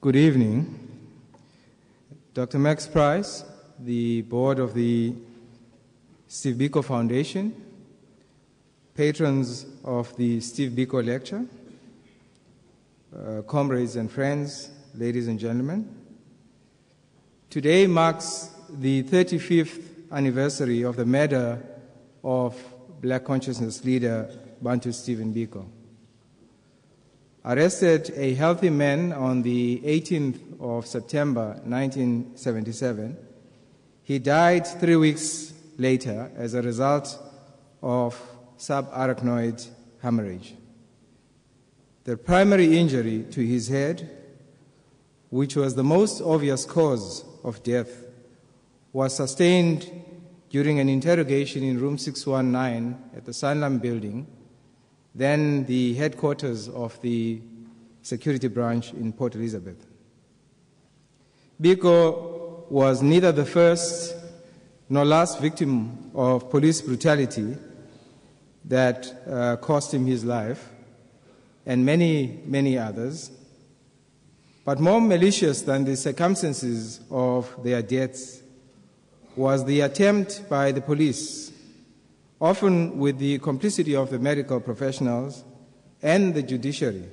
Good evening. Dr. Max Price, the board of the Steve Biko Foundation, patrons of the Steve Biko Lecture, comrades and friends, ladies and gentlemen. Today marks the 35th anniversary of the murder of Black consciousness leader Bantu Stephen Biko. Arrested a healthy man on the 18th of September 1977, he died 3 weeks later as a result of subarachnoid hemorrhage. The primary injury to his head, which was the most obvious cause of death, was sustained during an interrogation in room 619 at the Sanlam building, then the headquarters of the security branch in Port Elizabeth. Biko was neither the first nor last victim of police brutality that cost him his life, and many, many others. But more malicious than the circumstances of their deaths was the attempt by the police, often with the complicity of the medical professionals and the judiciary,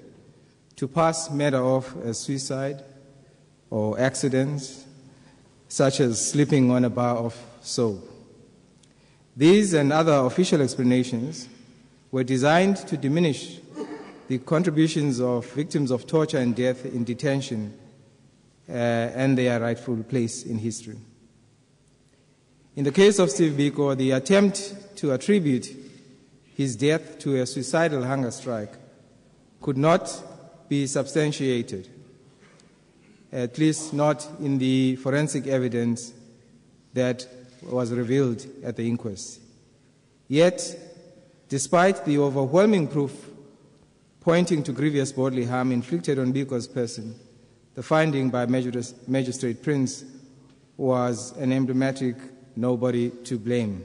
to pass murder off as suicide or accidents, such as slipping on a bar of soap. These and other official explanations were designed to diminish the contributions of victims of torture and death in detention and their rightful place in history. In the case of Steve Biko, the attempt to attribute his death to a suicidal hunger strike could not be substantiated, at least not in the forensic evidence that was revealed at the inquest. Yet, despite the overwhelming proof pointing to grievous bodily harm inflicted on Biko's person, the finding by Magistrate Prince was an emblematic "nobody to blame,"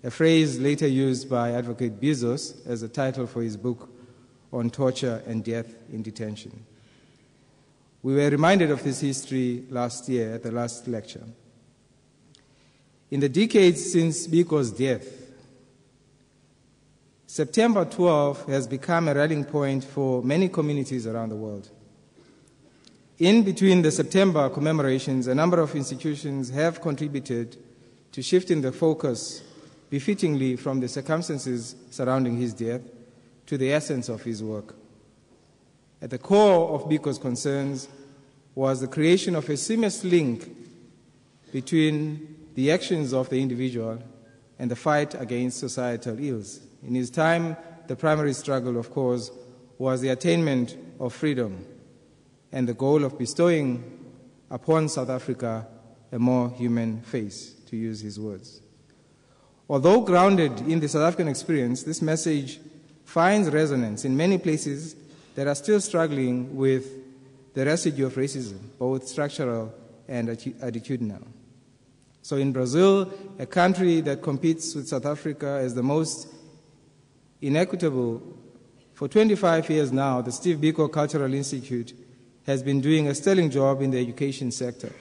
a phrase later used by Advocate Bezos as a title for his book on torture and death in detention. We were reminded of this history last year at the last lecture. In the decades since Biko's death, September 12 has become a rallying point for many communities around the world. In between the September commemorations, a number of institutions have contributed to shifting the focus befittingly from the circumstances surrounding his death to the essence of his work. At the core of Biko's concerns was the creation of a seamless link between the actions of the individual and the fight against societal ills. In his time, the primary struggle, of course, was the attainment of freedom and the goal of bestowing upon South Africa a more human face, to use his words. Although grounded in the South African experience, this message finds resonance in many places that are still struggling with the residue of racism, both structural and attitudinal. So in Brazil, a country that competes with South Africa as the most inequitable, for 25 years now, the Steve Biko Cultural Institute has been doing a sterling job in the education sector.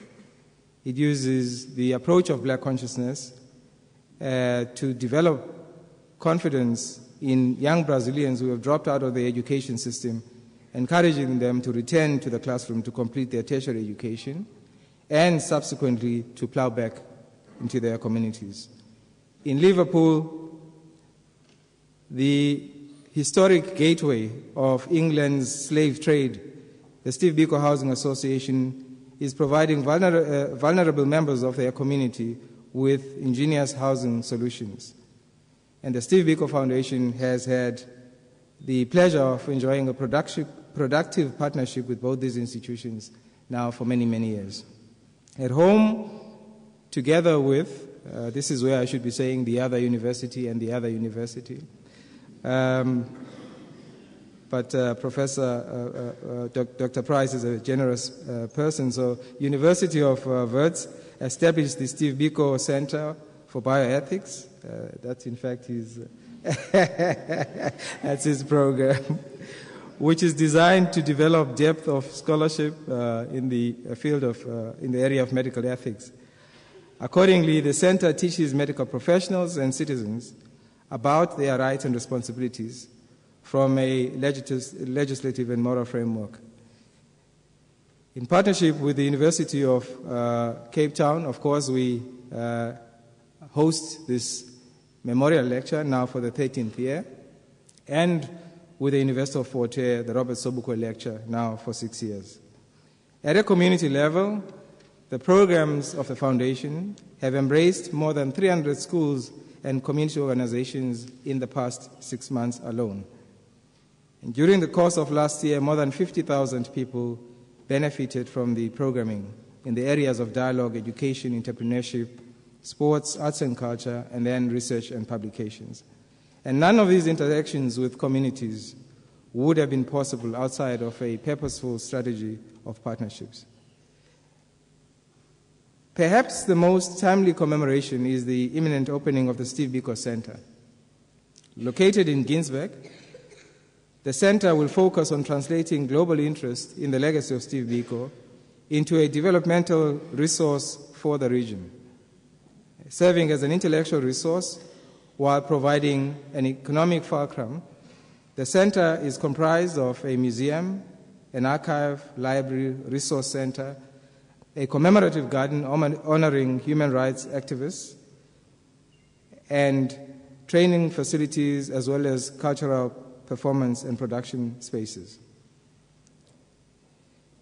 It uses the approach of Black consciousness to develop confidence in young Brazilians who have dropped out of the education system, encouraging them to return to the classroom to complete their tertiary education and subsequently to plow back into their communities. In Liverpool, the historic gateway of England's slave trade, the Steve Biko Housing Association is providing vulnerable members of their community with ingenious housing solutions. And the Steve Biko Foundation has had the pleasure of enjoying a productive partnership with both these institutions now for many, many years. At home, together with, this is where I should be saying the other university and the other university, but Dr. Price is a generous person, so University of Wits established the Steve Biko Center for Bioethics. That's in fact his, that's his program, which is designed to develop depth of scholarship in the field of, in the area of medical ethics. Accordingly, the center teaches medical professionals and citizens about their rights and responsibilities from a legislative and moral framework. In partnership with the University of Cape Town, of course, we host this memorial lecture now for the 13th year, and with the University of Fort Hare, the Robert Sobukwe Lecture, now for 6 years. At a community level, the programs of the foundation have embraced more than 300 schools and community organizations in the past 6 months alone. And during the course of last year, more than 50,000 people benefited from the programming in the areas of dialogue, education, entrepreneurship, sports, arts and culture, and then research and publications. And none of these interactions with communities would have been possible outside of a purposeful strategy of partnerships. Perhaps the most timely commemoration is the imminent opening of the Steve Biko Center. Located in Ginsberg, the center will focus on translating global interest in the legacy of Steve Biko into a developmental resource for the region, serving as an intellectual resource while providing an economic fulcrum. The center is comprised of a museum, an archive, library, resource center, a commemorative garden honoring human rights activists, and training facilities as well as cultural performance and production spaces.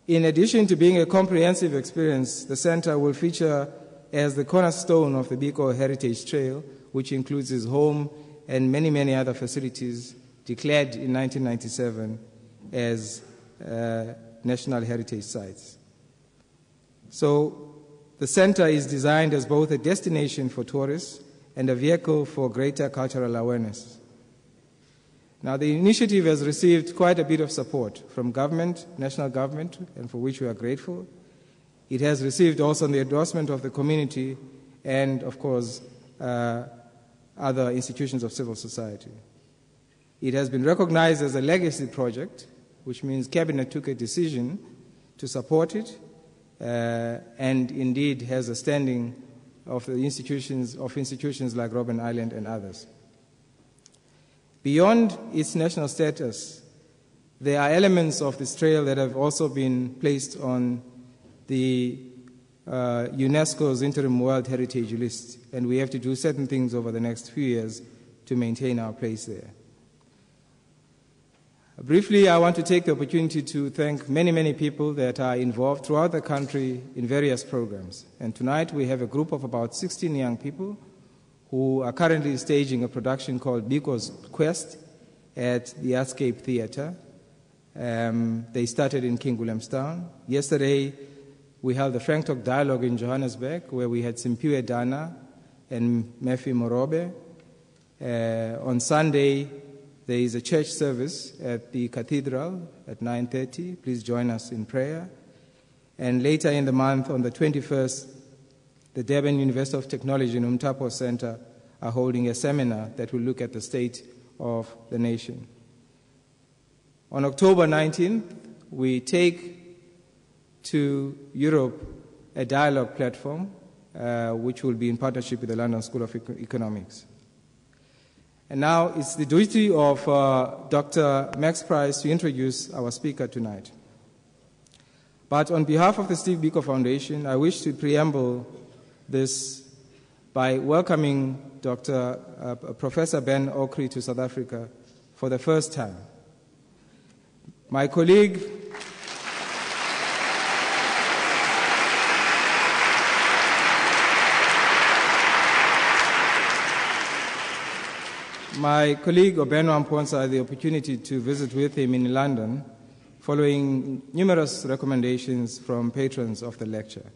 In addition to being a comprehensive experience, the center will feature as the cornerstone of the Biko Heritage Trail, which includes his home and many, many other facilities declared in 1997 as national heritage sites. So the center is designed as both a destination for tourists and a vehicle for greater cultural awareness. Now, the initiative has received quite a bit of support from government, national government, and for which we are grateful. It has received also the endorsement of the community and, of course, other institutions of civil society. It has been recognized as a legacy project, which means Cabinet took a decision to support it, and indeed has a standing of the institutions like Robben Island and others. Beyond its national status, there are elements of this trail that have also been placed on the UNESCO's Interim World Heritage List, and we have to do certain things over the next few years to maintain our place there. Briefly, I want to take the opportunity to thank many, many people that are involved throughout the country in various programs. And tonight we have a group of about 16 young people who are currently staging a production called Biko's Quest at the Artscape Theatre. They started in King Williamstown. Yesterday, we held the Frank Talk Dialogue in Johannesburg, where we had Simpiwe Dana and Mefi Morobe. On Sunday, there is a church service at the cathedral at 9:30. Please join us in prayer. And later in the month, on the 21st, the Durban University of Technology and Umtapo Center are holding a seminar that will look at the state of the nation. On October 19th, we take to Europe a dialogue platform, which will be in partnership with the London School of Economics. And now it's the duty of Dr. Max Price to introduce our speaker tonight. But on behalf of the Steve Biko Foundation, I wish to preamble this by welcoming Professor Ben Okri to South Africa for the first time. My colleague, Obeno Amponsa had the opportunity to visit with him in London following numerous recommendations from patrons of the lecture.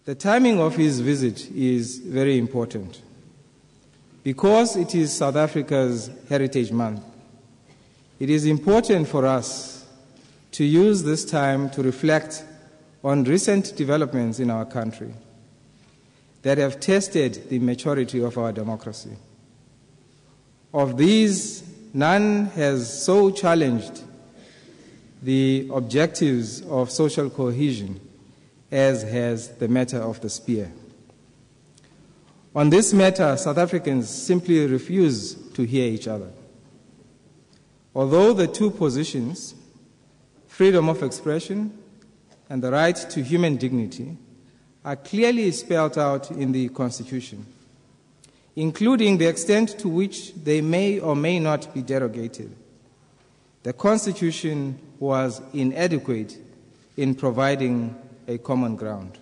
The timing of his visit is very important. Because it is South Africa's Heritage Month, it is important for us to use this time to reflect on recent developments in our country that have tested the maturity of our democracy. Of these none has so challenged the objectives of social cohesion as has the matter of the spear. On this matter, South Africans simply refuse to hear each other. Although the two positions, freedom of expression and the right to human dignity, are clearly spelled out in the Constitution, including the extent to which they may or may not be derogated, the Constitution was inadequate in providing a common ground.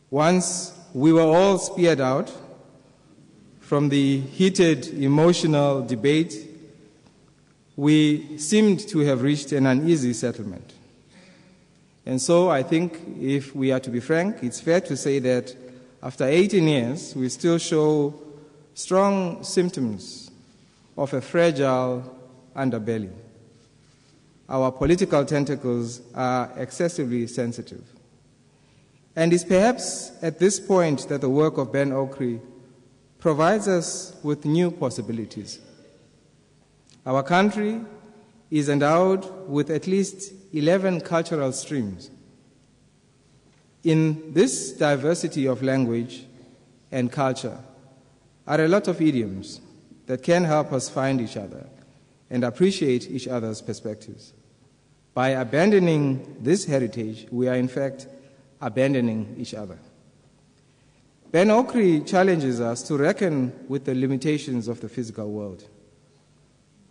Once we were all speared out from the heated emotional debate, we seemed to have reached an uneasy settlement. And so I think, if we are to be frank, it's fair to say that after 18 years, we still show strong symptoms of a fragile underbelly. Our political tentacles are excessively sensitive. And it's perhaps at this point that the work of Ben Okri provides us with new possibilities. Our country is endowed with at least 11 cultural streams. In this diversity of language and culture are a lot of idioms that can help us find each other and appreciate each other's perspectives. By abandoning this heritage, we are in fact abandoning each other. Ben Okri challenges us to reckon with the limitations of the physical world.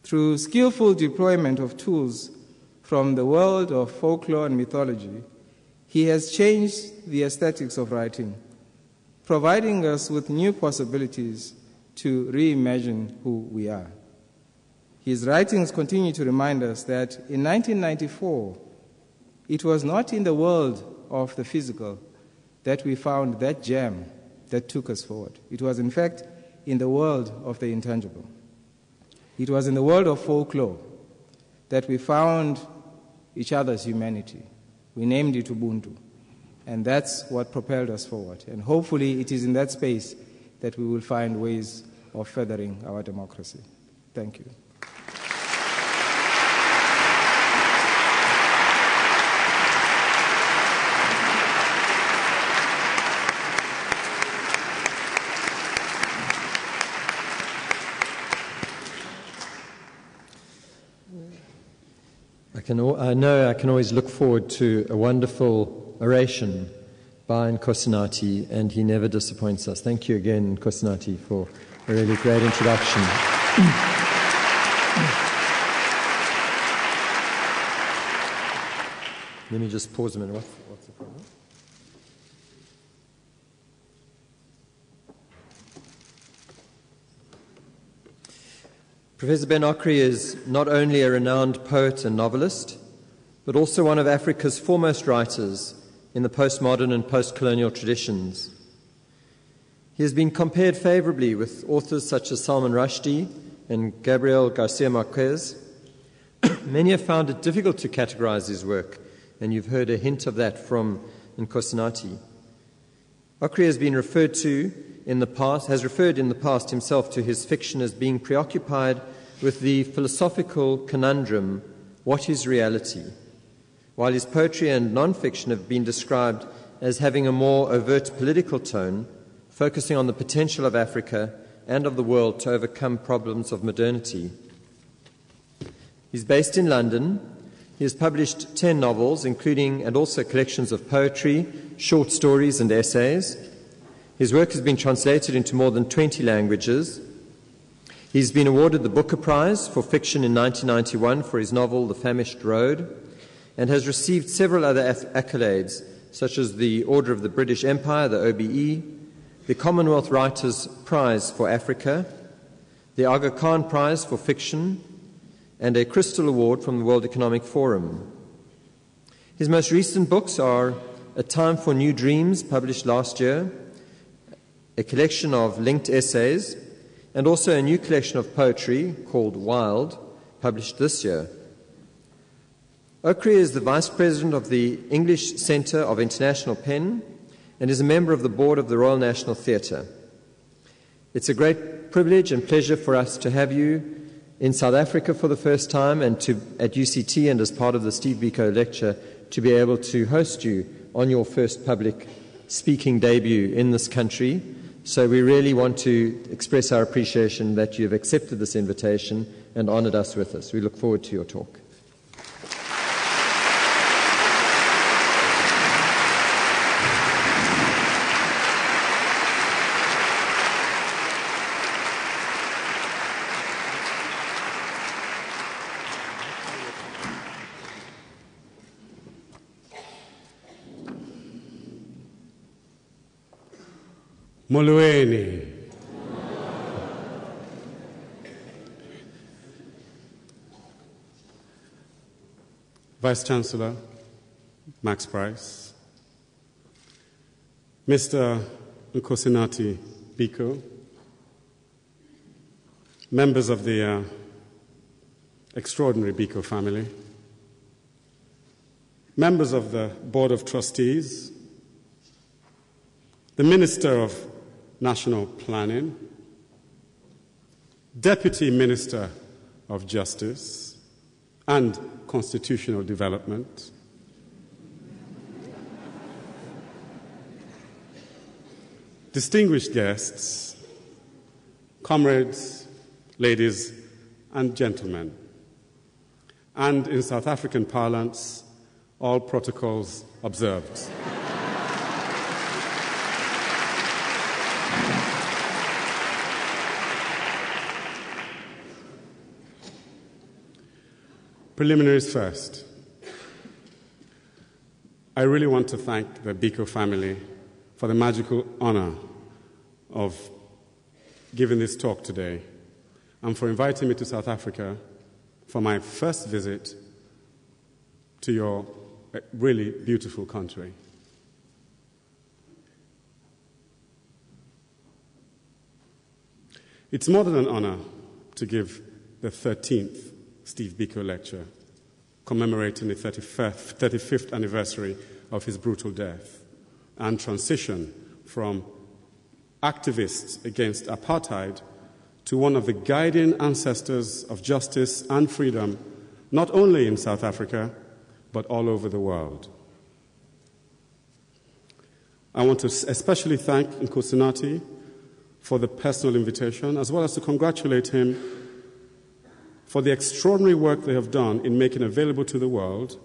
Through skillful deployment of tools from the world of folklore and mythology, he has changed the aesthetics of writing, providing us with new possibilities to reimagine who we are. His writings continue to remind us that in 1994, it was not in the world of the physical that we found that gem that took us forward. It was, in fact, in the world of the intangible. It was in the world of folklore that we found each other's humanity. We named it Ubuntu, and that's what propelled us forward. And hopefully it is in that space that we will find ways of furthering our democracy. Thank you. I know I can always look forward to a wonderful oration by Nkosinathi, and he never disappoints us. Thank you again, Nkosinathi, for a really great introduction. Let me just pause a minute. What's the problem? Professor Ben Okri is not only a renowned poet and novelist, but also one of Africa's foremost writers in the postmodern and post-colonial traditions. He has been compared favorably with authors such as Salman Rushdie and Gabriel Garcia Marquez. Many have found it difficult to categorize his work, and you've heard a hint of that from Nkosinathi. Okri has been referred in the past himself to his fiction as being preoccupied with the philosophical conundrum, what is reality? While his poetry and non-fiction have been described as having a more overt political tone, focusing on the potential of Africa and of the world to overcome problems of modernity. He's based in London. He has published 10 novels, including and also collections of poetry, short stories and essays. His work has been translated into more than 20 languages. He's been awarded the Booker Prize for Fiction in 1991 for his novel The Famished Road, and has received several other accolades, such as the Order of the British Empire, the OBE, the Commonwealth Writers' Prize for Africa, the Aga Khan Prize for Fiction, and a Crystal Award from the World Economic Forum. His most recent books are A Time for New Dreams, published last year, a collection of linked essays, and also a new collection of poetry called Wild, published this year. Okri is the Vice President of the English Centre of International Pen and is a member of the board of the Royal National Theatre. It's a great privilege and pleasure for us to have you in South Africa for the first time and at UCT and as part of the Steve Biko Lecture to be able to host you on your first public speaking debut in this country. So we really want to express our appreciation that you have accepted this invitation and honoured us with this. We look forward to your talk. Molweni. Vice-Chancellor Max Price, Mr. Nkosinati Biko, members of the extraordinary Biko family, members of the Board of Trustees, the Minister of National Planning, Deputy Minister of Justice and Constitutional Development, distinguished guests, comrades, ladies and gentlemen, and in South African parlance, all protocols observed. Preliminaries first. I really want to thank the Biko family for the magical honor of giving this talk today and for inviting me to South Africa for my first visit to your really beautiful country. It's more than an honor to give the 13th Steve Biko Lecture, commemorating the 35th anniversary of his brutal death and transition from activists against apartheid to one of the guiding ancestors of justice and freedom, not only in South Africa, but all over the world. I want to especially thank Nkosinati for the personal invitation, as well as to congratulate him for the extraordinary work they have done in making available to the world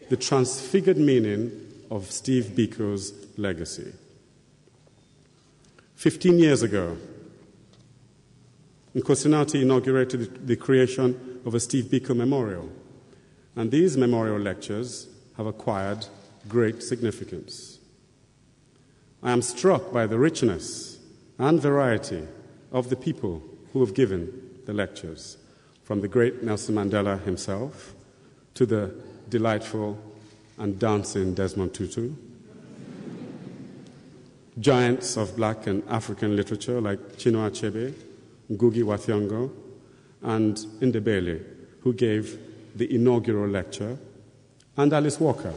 the transfigured meaning of Steve Biko's legacy. 15 years ago, Nkosinati inaugurated the creation of a Steve Biko Memorial, and these memorial lectures have acquired great significance. I am struck by the richness and variety of the people who have given the lectures, from the great Nelson Mandela himself to the delightful and dancing Desmond Tutu, giants of Black and African literature like Chinua Achebe, Ngugi wa Thiong'o, and Ndebele, who gave the inaugural lecture, and Alice Walker,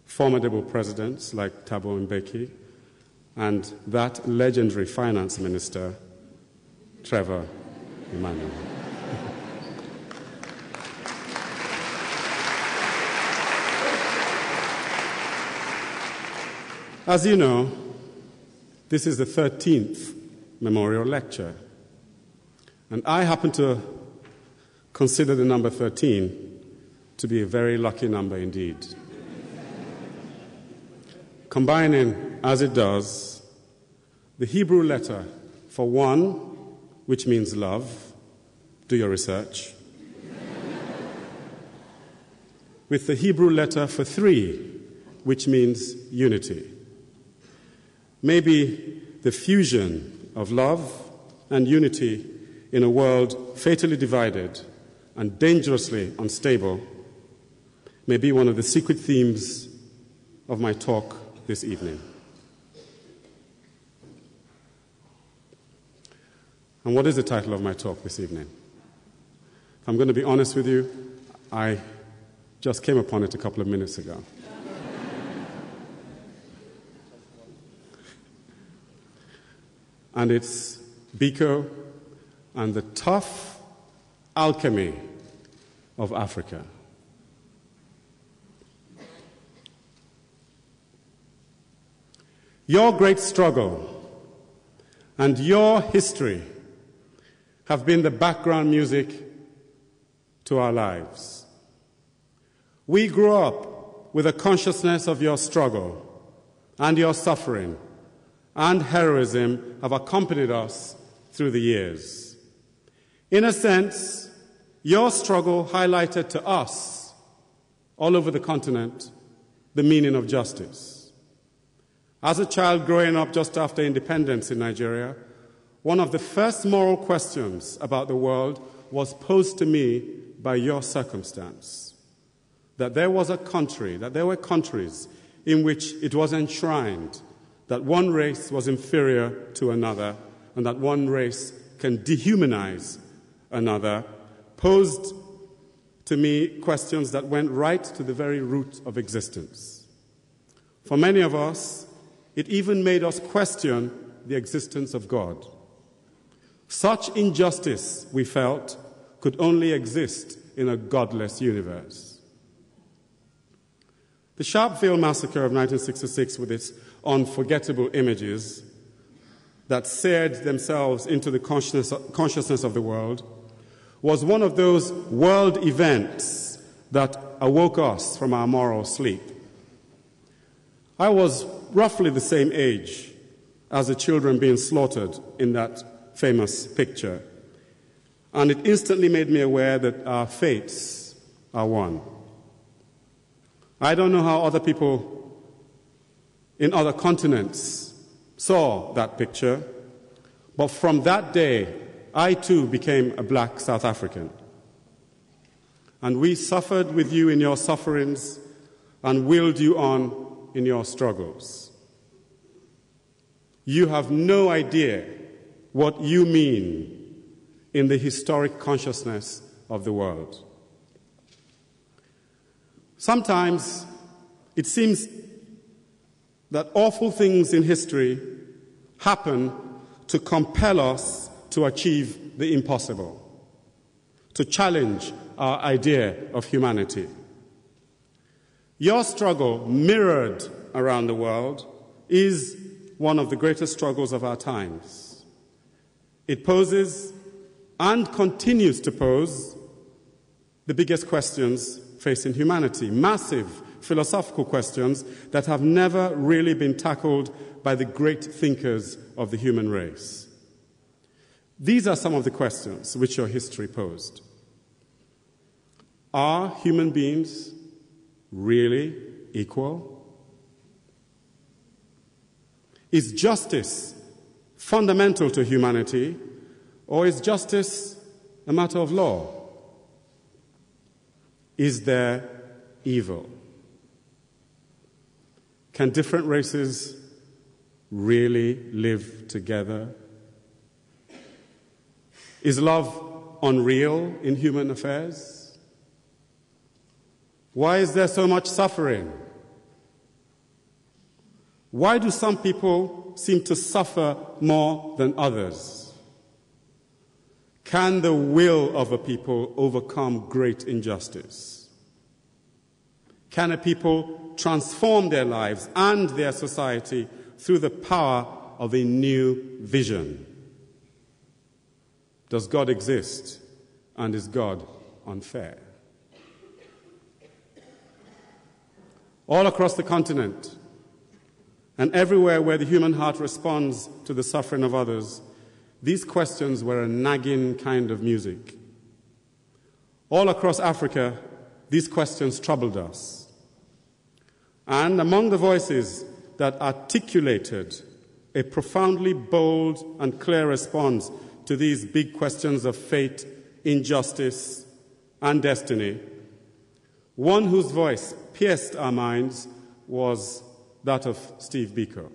formidable presidents like Thabo Mbeki, and that legendary finance minister, Trevor Emmanuel. As you know, this is the 13th memorial lecture, and I happen to consider the number 13 to be a very lucky number indeed. Combining, as it does, the Hebrew letter for 1, which means love, do your research, with the Hebrew letter for 3, which means unity. Maybe the fusion of love and unity in a world fatally divided and dangerously unstable may be one of the secret themes of my talk this evening. And what is the title of my talk this evening? If I'm going to be honest with you, I just came upon it a couple of minutes ago. And it's Biko, and the tough alchemy of Africa. Your great struggle and your history have been the background music to our lives. We grew up with a consciousness of your struggle, and your suffering and heroism have accompanied us through the years. In a sense, your struggle highlighted to us, all over the continent, the meaning of justice. As a child growing up just after independence in Nigeria, one of the first moral questions about the world was posed to me by your circumstance. That there was a country, that there were countries in which it was enshrined that one race was inferior to another and that one race can dehumanize another, posed to me questions that went right to the very root of existence. For many of us, it even made us question the existence of God. Such injustice, we felt, could only exist in a godless universe. The Sharpeville Massacre of 1966, with its unforgettable images that seared themselves into the consciousness of the world, was one of those world events that awoke us from our moral sleep. I was roughly the same age as the children being slaughtered in that famous picture, and it instantly made me aware that our fates are one. I don't know how other people in other continents saw that picture, but from that day, I too became a black South African. And we suffered with you in your sufferings and willed you on in your struggles. You have no idea what you mean in the historic consciousness of the world. Sometimes it seems that awful things in history happen to compel us to achieve the impossible, to challenge our idea of humanity. Your struggle, mirrored around the world, is one of the greatest struggles of our times. It poses and continues to pose the biggest questions facing humanity, massive philosophical questions that have never really been tackled by the great thinkers of the human race. These are some of the questions which your history posed. Are human beings really equal? Is justice fundamental to humanity, or is justice a matter of law? Is there evil? Can different races really live together? Is love unreal in human affairs? Why is there so much suffering? Why do some people seem to suffer more than others? Can the will of a people overcome great injustice? Can a people transform their lives and their society through the power of a new vision? Does God exist, and is God unfair? All across the continent, and everywhere where the human heart responds to the suffering of others, these questions were a nagging kind of music. All across Africa, these questions troubled us. And among the voices that articulated a profoundly bold and clear response to these big questions of fate, injustice, and destiny, one whose voice pierced our minds was that of Steve Biko.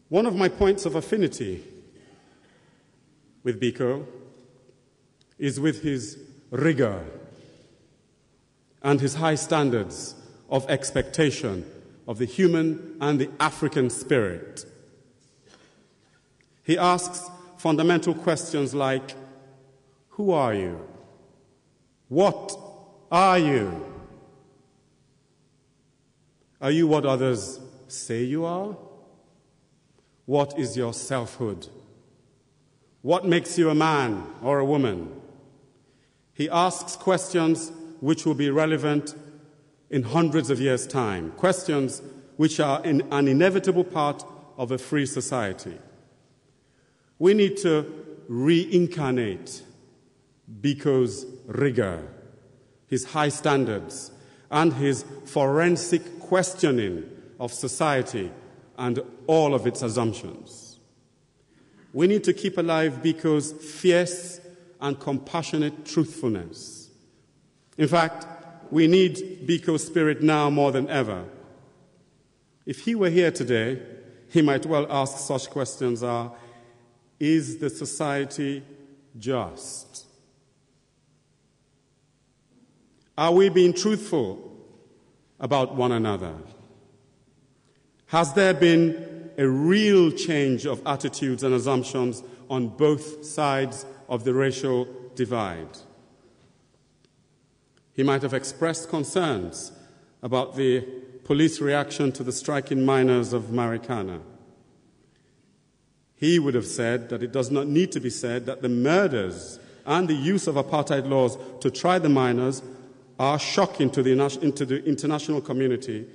One of my points of affinity with Biko is with his rigor and his high standards of expectation of the human and the African spirit. He asks fundamental questions like, who are you? What are you? Are you what others say you are? What is your selfhood? What makes you a man or a woman? He asks questions which will be relevant in hundreds of years' time, questions which are an inevitable part of a free society. We need to reincarnate Biko's rigor, his high standards, and his forensic questioning of society and all of its assumptions. We need to keep alive Biko's fierce and compassionate truthfulness. In fact, we need Biko's spirit now more than ever. If he were here today, he might well ask such questions as, is the society just? Are we being truthful about one another? Has there been a real change of attitudes and assumptions on both sides of the racial divide? He might have expressed concerns about the police reaction to the striking miners of Marikana. He would have said that it does not need to be said that the murders and the use of apartheid laws to try the miners are shocking to the international community,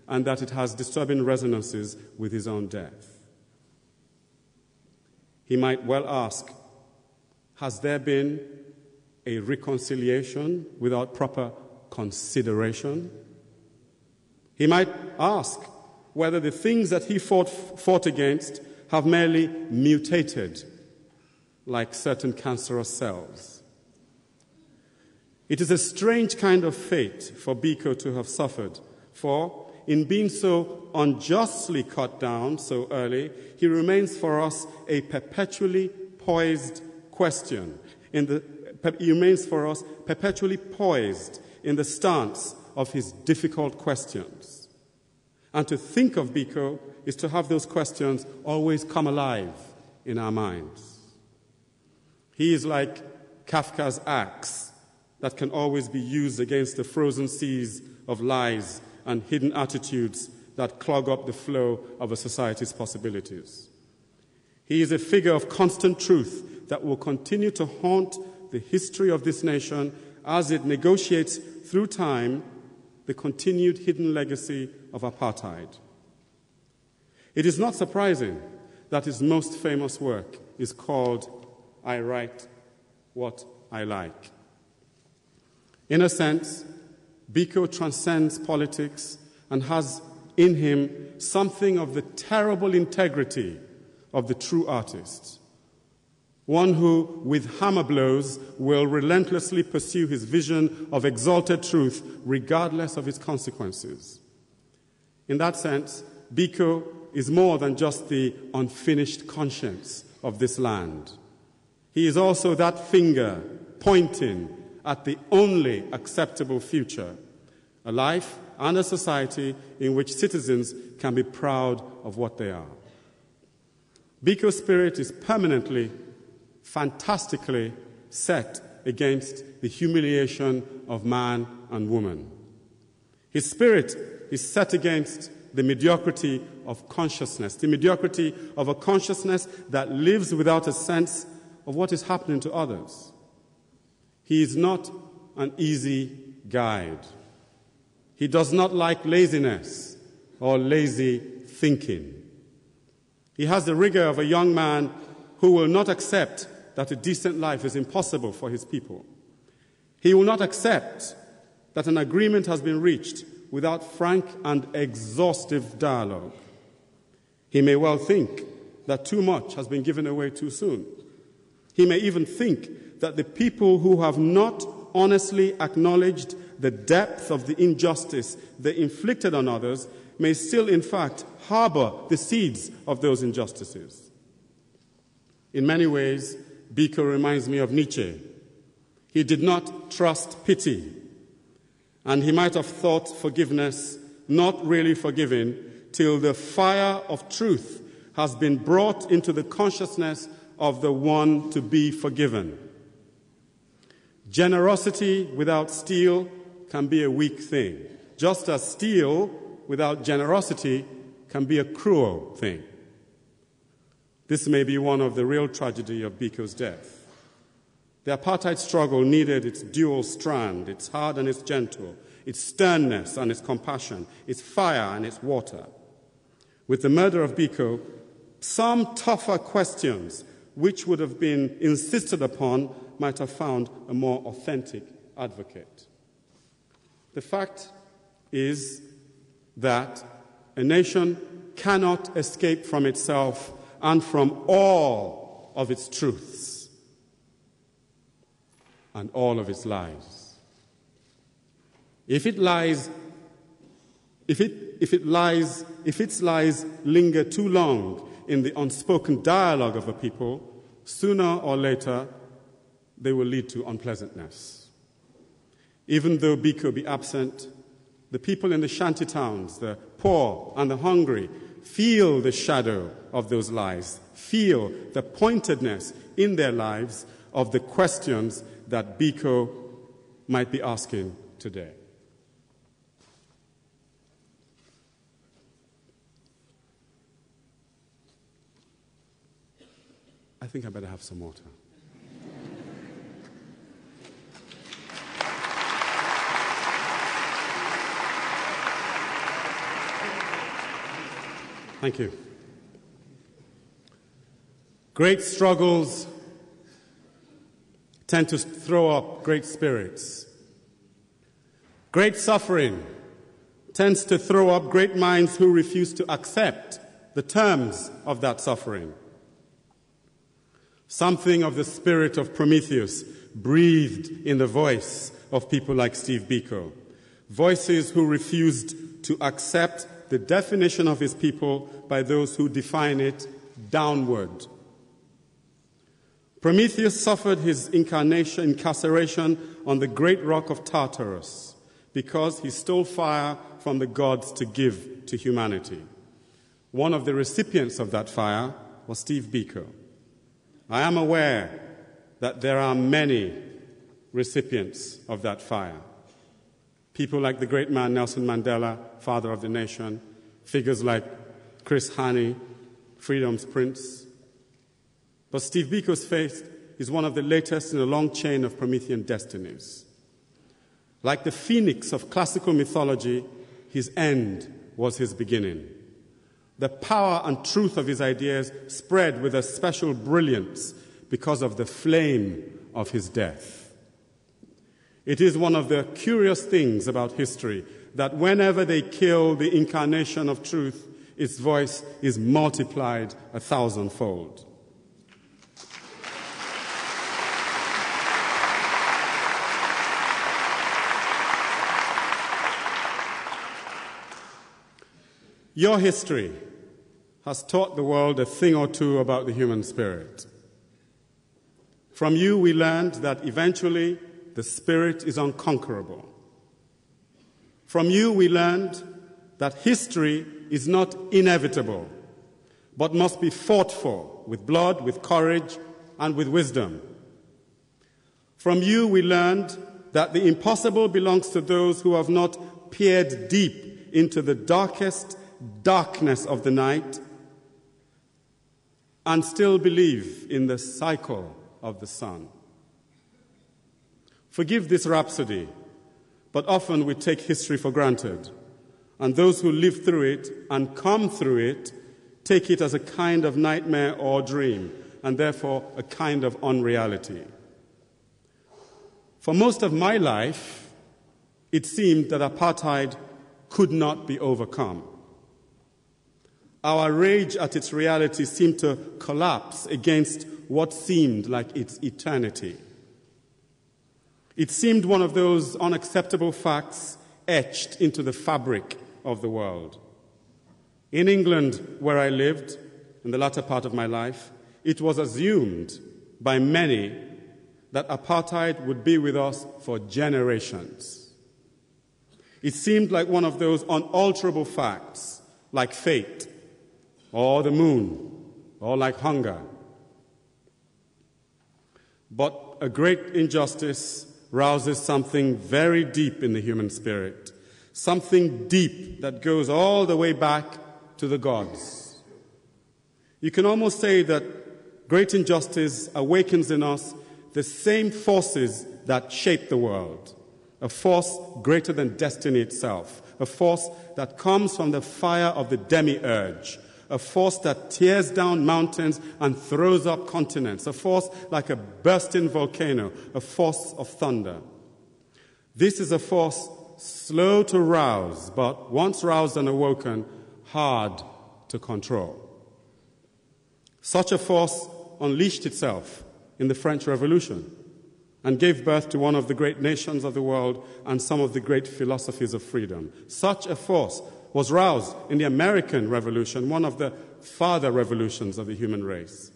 and that it has disturbing resonances with his own death. He might well ask, has there been a reconciliation without proper consideration? He might ask whether the things that he fought against have merely mutated like certain cancerous cells. It is a strange kind of fate for Biko to have suffered, for in being so unjustly cut down so early, he remains for us a perpetually poised question. He remains for us perpetually poised in the stance of his difficult questions. And to think of Biko is to have those questions always come alive in our minds. He is like Kafka's axe that can always be used against the frozen seas of lies and hidden attitudes that clog up the flow of a society's possibilities. He is a figure of constant truth that will continue to haunt the history of this nation as it negotiates through time the continued hidden legacy of apartheid. It is not surprising that his most famous work is called I Write What I Like. In a sense, Biko transcends politics and has in him something of the terrible integrity of the true artist, one who, with hammer blows, will relentlessly pursue his vision of exalted truth regardless of its consequences. In that sense, Biko is more than just the unfinished conscience of this land. He is also that finger pointing at the only acceptable future, a life and a society in which citizens can be proud of what they are. Biko's spirit is permanently, fantastically set against the humiliation of man and woman. His spirit is set against the mediocrity of consciousness, the mediocrity of a consciousness that lives without a sense of what is happening to others. He is not an easy guide. He does not like laziness or lazy thinking. He has the rigor of a young man who will not accept that a decent life is impossible for his people. He will not accept that an agreement has been reached without frank and exhaustive dialogue. He may well think that too much has been given away too soon. He may even think that the people who have not honestly acknowledged the depth of the injustice they inflicted on others may still, in fact, harbor the seeds of those injustices. In many ways, Biko reminds me of Nietzsche. He did not trust pity, and he might have thought forgiveness not really forgiven till the fire of truth has been brought into the consciousness of the one to be forgiven. Generosity without steel can be a weak thing, just as steel without generosity can be a cruel thing. This may be one of the real tragedy of Biko's death. The apartheid struggle needed its dual strand, its hard and its gentle, its sternness and its compassion, its fire and its water. With the murder of Biko, some tougher questions which would have been insisted upon might have found a more authentic advocate. The fact is that a nation cannot escape from itself and from all of its truths and all of its lies. If its lies linger too long in the unspoken dialogue of a people, sooner or later they will lead to unpleasantness. Even though Biko be absent, the people in the shanty towns, the poor and the hungry, feel the shadow of those lies, feel the pointedness in their lives of the questions that Biko might be asking today. I think I better have some water. Thank you. Great struggles tend to throw up great spirits. Great suffering tends to throw up great minds who refuse to accept the terms of that suffering. Something of the spirit of Prometheus breathed in the voice of people like Steve Biko, voices who refused to accept the definition of his people by those who define it downward. Prometheus suffered his incarceration on the great rock of Tartarus because he stole fire from the gods to give to humanity. One of the recipients of that fire was Steve Biko. I am aware that there are many recipients of that fire. People like the great man Nelson Mandela, father of the nation, figures like Chris Hani, freedom's prince. But Steve Biko's fate is one of the latest in a long chain of Promethean destinies. Like the phoenix of classical mythology, his end was his beginning. The power and truth of his ideas spread with a special brilliance because of the flame of his death. It is one of the curious things about history that whenever they kill the incarnation of truth, its voice is multiplied 1,000-fold. Your history has taught the world a thing or two about the human spirit. From you, we learned that eventually the spirit is unconquerable. From you, we learned that history is not inevitable, but must be fought for with blood, with courage, and with wisdom. From you, we learned that the impossible belongs to those who have not peered deep into the darkest darkness of the night and still believe in the cycle of the sun. Forgive this rhapsody, but often we take history for granted, and those who live through it and come through it take it as a kind of nightmare or dream, and therefore a kind of unreality. For most of my life, it seemed that apartheid could not be overcome. Our rage at its reality seemed to collapse against what seemed like its eternity. It seemed one of those unacceptable facts etched into the fabric of the world. In England, where I lived in the latter part of my life, it was assumed by many that apartheid would be with us for generations. It seemed like one of those unalterable facts, like fate, or the moon, or like hunger. But a great injustice rouses something very deep in the human spirit, something deep that goes all the way back to the gods. You can almost say that great injustice awakens in us the same forces that shape the world, a force greater than destiny itself, a force that comes from the fire of the demiurge, a force that tears down mountains and throws up continents, a force like a bursting volcano, a force of thunder. This is a force slow to rouse, but once roused and awoken, hard to control. Such a force unleashed itself in the French Revolution and gave birth to one of the great nations of the world and some of the great philosophies of freedom. Such a force was roused in the American Revolution, one of the father revolutions of the human race.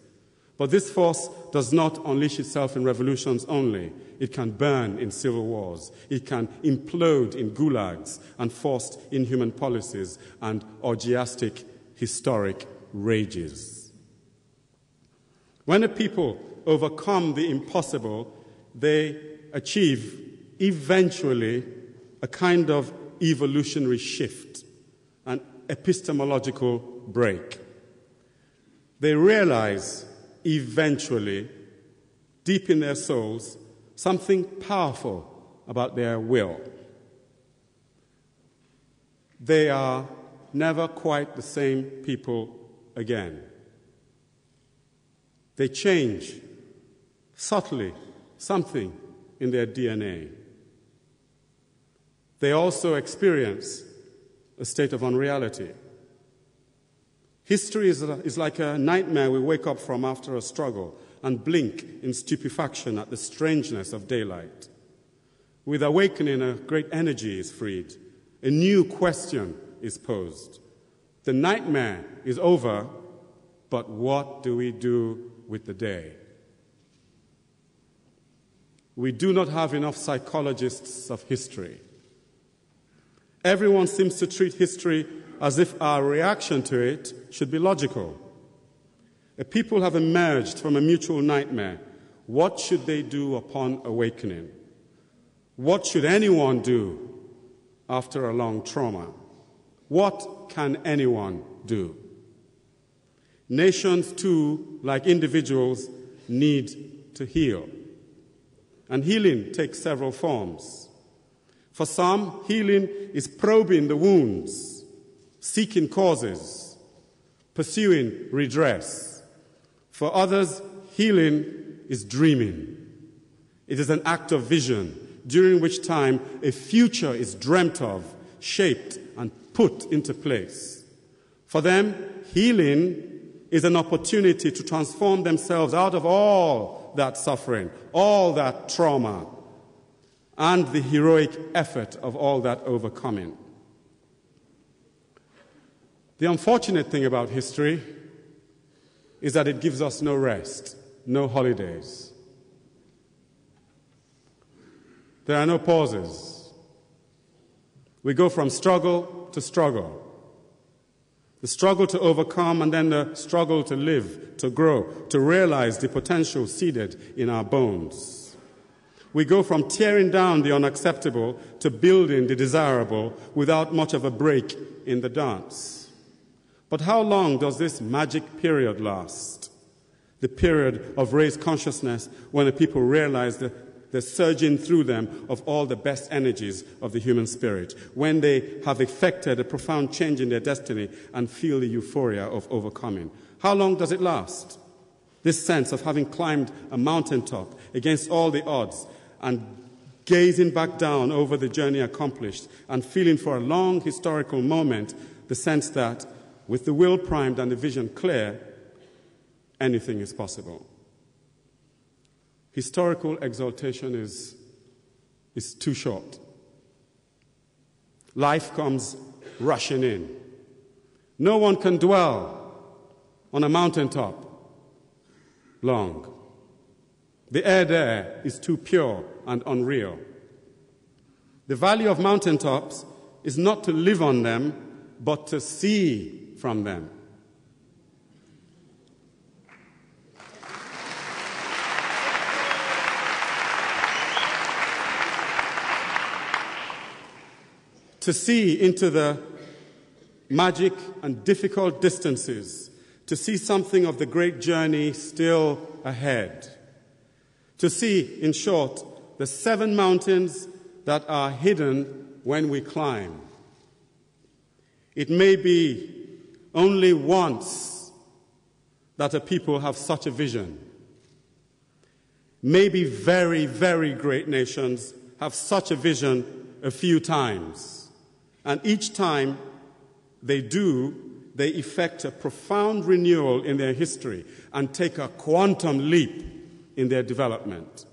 But this force does not unleash itself in revolutions only. It can burn in civil wars. It can implode in gulags and forced inhuman policies and orgiastic historic rages. When a people overcome the impossible, they achieve eventually a kind of evolutionary shift, an epistemological break. They realize eventually, deep in their souls, something powerful about their will. They are never quite the same people again. They change subtly something in their DNA. They also experience a state of unreality. History is like a nightmare we wake up from after a struggle and blink in stupefaction at the strangeness of daylight. With awakening, a great energy is freed. A new question is posed. The nightmare is over, but what do we do with the day? We do not have enough psychologists of history. Everyone seems to treat history as if our reaction to it should be logical. A people have emerged from a mutual nightmare. What should they do upon awakening? What should anyone do after a long trauma? What can anyone do? Nations, too, like individuals, need to heal. And healing takes several forms. For some, healing is probing the wounds, seeking causes, pursuing redress. For others, healing is dreaming. It is an act of vision, during which time a future is dreamt of, shaped, and put into place. For them, healing is an opportunity to transform themselves out of all that suffering, all that trauma, and the heroic effort of all that overcoming. The unfortunate thing about history is that it gives us no rest, no holidays. There are no pauses. We go from struggle to struggle. The struggle to overcome and then the struggle to live, to grow, to realize the potential seeded in our bones. We go from tearing down the unacceptable to building the desirable without much of a break in the dance. But how long does this magic period last? The period of raised consciousness when the people realize the surging through them of all the best energies of the human spirit, when they have effected a profound change in their destiny and feel the euphoria of overcoming. How long does it last? This sense of having climbed a mountaintop against all the odds and gazing back down over the journey accomplished and feeling for a long historical moment the sense that with the will primed and the vision clear, anything is possible. Historical exaltation is too short. Life comes rushing in. No one can dwell on a mountaintop long. The air there is too pure and unreal. The value of mountaintops is not to live on them, but to see from them. To see into the magic and difficult distances, to see something of the great journey still ahead. To see, in short, the 7 mountains that are hidden when we climb. It may be only once that a people have such a vision. Maybe very, very great nations have such a vision a few times. And each time they do, they effect a profound renewal in their history and take a quantum leap in their development.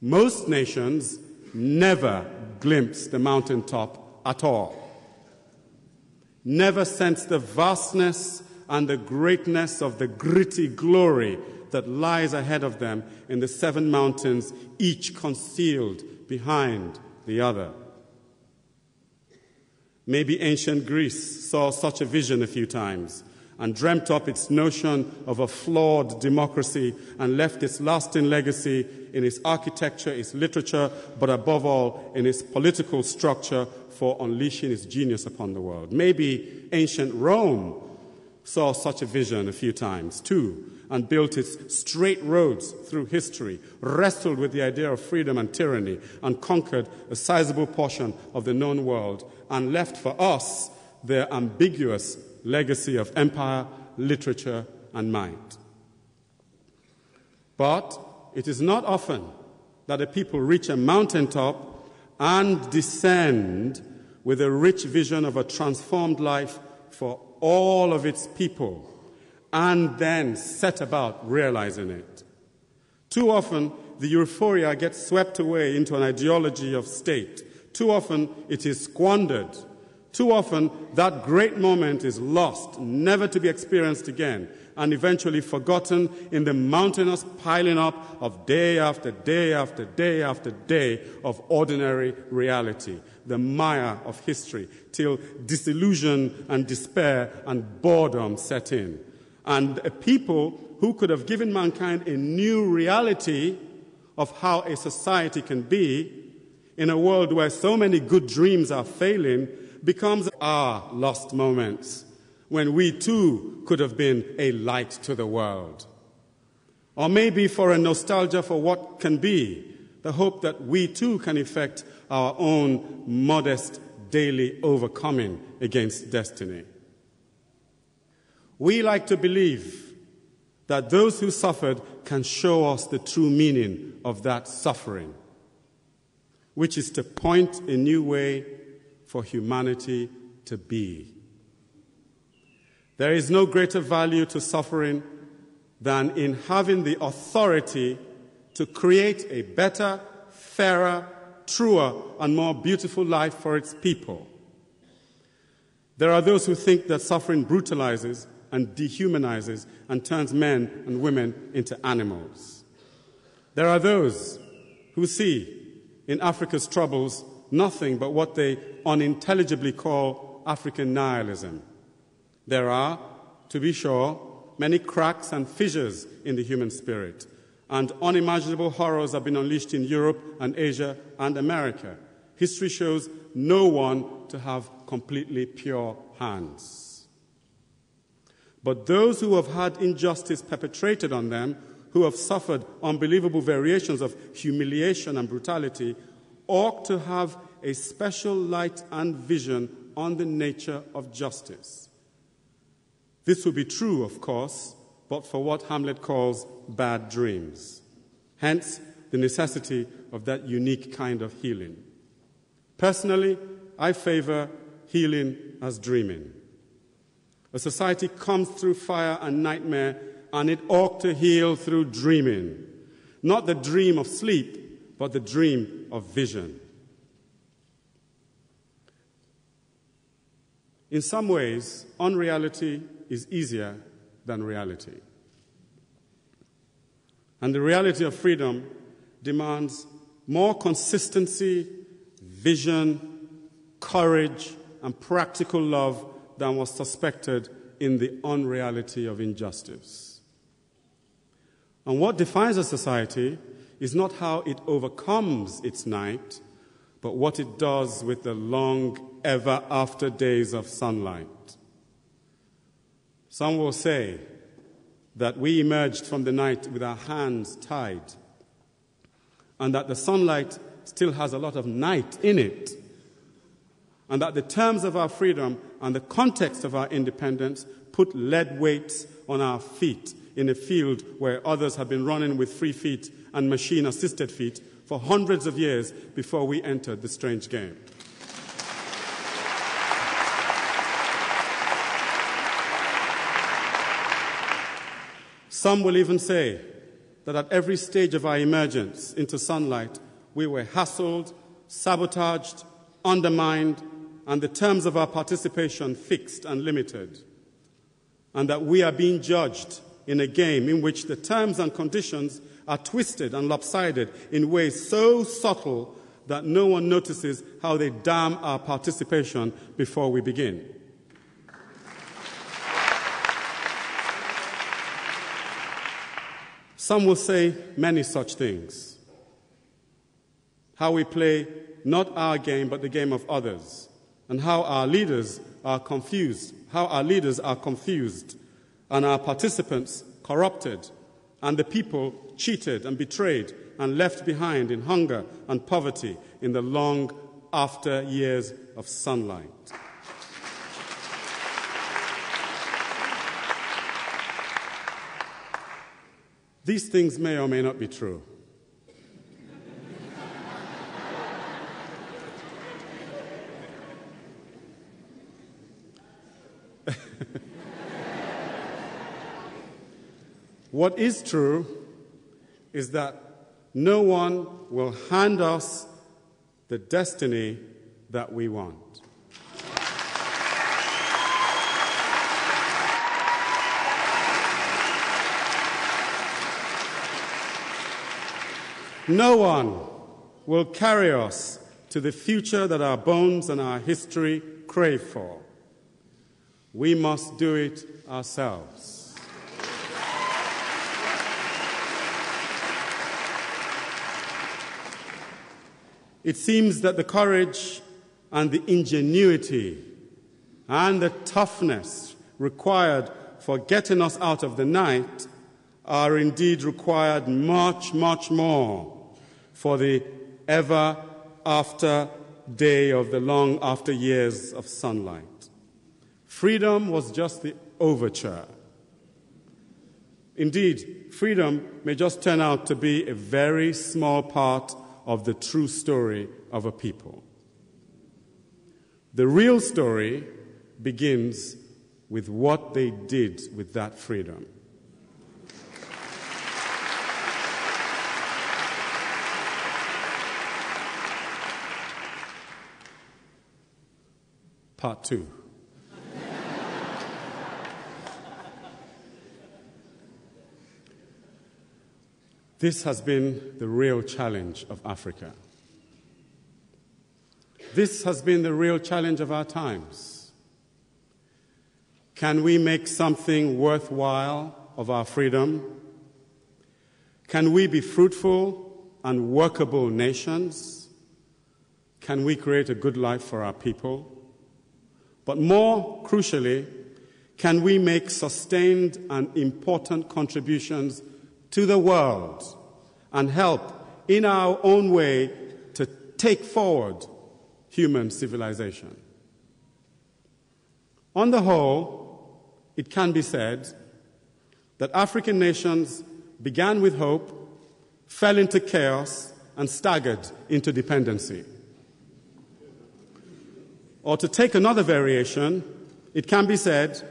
Most nations never glimpse the mountaintop at all, never sense the vastness and the greatness of the gritty glory that lies ahead of them in the 7 mountains, each concealed behind the other. Maybe ancient Greece saw such a vision a few times and dreamt up its notion of a flawed democracy and left its lasting legacy in its architecture, its literature, but above all in its political structure for unleashing its genius upon the world. Maybe ancient Rome saw such a vision a few times too and built its straight roads through history, wrestled with the idea of freedom and tyranny, and conquered a sizable portion of the known world, and left for us their ambiguous legacy of empire, literature, and might. But it is not often that a people reach a mountaintop and descend with a rich vision of a transformed life for all of its people, and then set about realizing it. Too often, the euphoria gets swept away into an ideology of state. Too often, it is squandered. Too often, that great moment is lost, never to be experienced again, and eventually forgotten in the mountainous piling up of day after day after day after day of ordinary reality, the mire of history, till disillusion and despair and boredom set in. And a people who could have given mankind a new reality of how a society can be in a world where so many good dreams are failing becomes our lost moments when we too could have been a light to the world. Or maybe for a nostalgia for what can be, the hope that we too can effect our own modest daily overcoming against destiny. We like to believe that those who suffered can show us the true meaning of that suffering, which is to point a new way for humanity to be. There is no greater value to suffering than in having the authority to create a better, fairer, truer, and more beautiful life for its people. There are those who think that suffering brutalizes and dehumanizes and turns men and women into animals. There are those who see in Africa's troubles nothing but what they unintelligibly call African nihilism. There are, to be sure, many cracks and fissures in the human spirit, and unimaginable horrors have been unleashed in Europe and Asia and America. History shows no one to have completely pure hands. But those who have had injustice perpetrated on them, who have suffered unbelievable variations of humiliation and brutality, ought to have a special light and vision on the nature of justice. This will be true, of course, but for what Hamlet calls bad dreams. Hence, the necessity of that unique kind of healing. Personally, I favor healing as dreaming. A society comes through fire and nightmare, and it ought to heal through dreaming. Not the dream of sleep, but the dream of vision. In some ways, unreality is easier than reality. And the reality of freedom demands more consistency, vision, courage, and practical love than was suspected in the unreality of injustice. And what defines a society is not how it overcomes its night, but what it does with the long, ever-after days of sunlight. Some will say that we emerged from the night with our hands tied, and that the sunlight still has a lot of night in it, and that the terms of our freedom and the context of our independence put lead weights on our feet in a field where others have been running with free feet and machine-assisted feet for hundreds of years before we entered the strange game. Some will even say that at every stage of our emergence into sunlight, we were hassled, sabotaged, undermined, and the terms of our participation fixed and limited, and that we are being judged in a game in which the terms and conditions are twisted and lopsided in ways so subtle that no one notices how they damn our participation before we begin. Some will say many such things. How we play not our game but the game of others, and how our leaders are confused, and our participants corrupted, and the people cheated and betrayed and left behind in hunger and poverty in the long after years of sunlight. These things may or may not be true. What is true is that no one will hand us the destiny that we want. No one will carry us to the future that our bones and our history crave for. We must do it ourselves. It seems that the courage and the ingenuity and the toughness required for getting us out of the night are indeed required much, much more for the ever after day of the long after years of sunlight. Freedom was just the overture. Indeed, freedom may just turn out to be a very small part of the true story of a people. The real story begins with what they did with that freedom. Part 2. This has been the real challenge of Africa. This has been the real challenge of our times. Can we make something worthwhile of our freedom? Can we be fruitful and workable nations? Can we create a good life for our people? But more crucially, can we make sustained and important contributions to the world and help in our own way to take forward human civilization? On the whole, it can be said that African nations began with hope, fell into chaos, and staggered into dependency. Or to take another variation, it can be said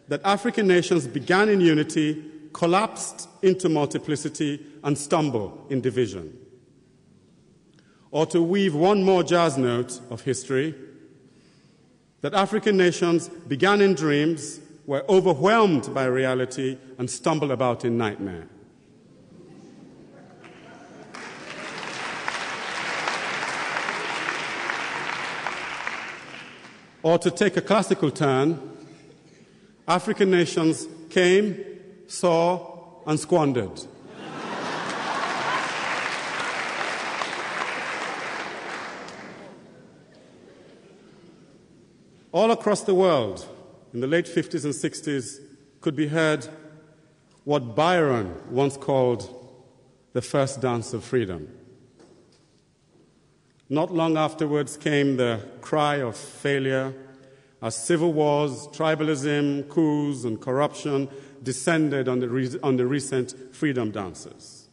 that African nations began in unity, collapsed into multiplicity, and stumble in division. Or to weave one more jazz note of history, that African nations began in dreams, were overwhelmed by reality, and stumble about in nightmare. Or to take a classical turn, African nations came, saw, and squandered. All across the world, in the late 50s and 60s, could be heard what Byron once called the first dance of freedom. Not long afterwards came the cry of failure as civil wars, tribalism, coups, and corruption descended on the recent freedom dances.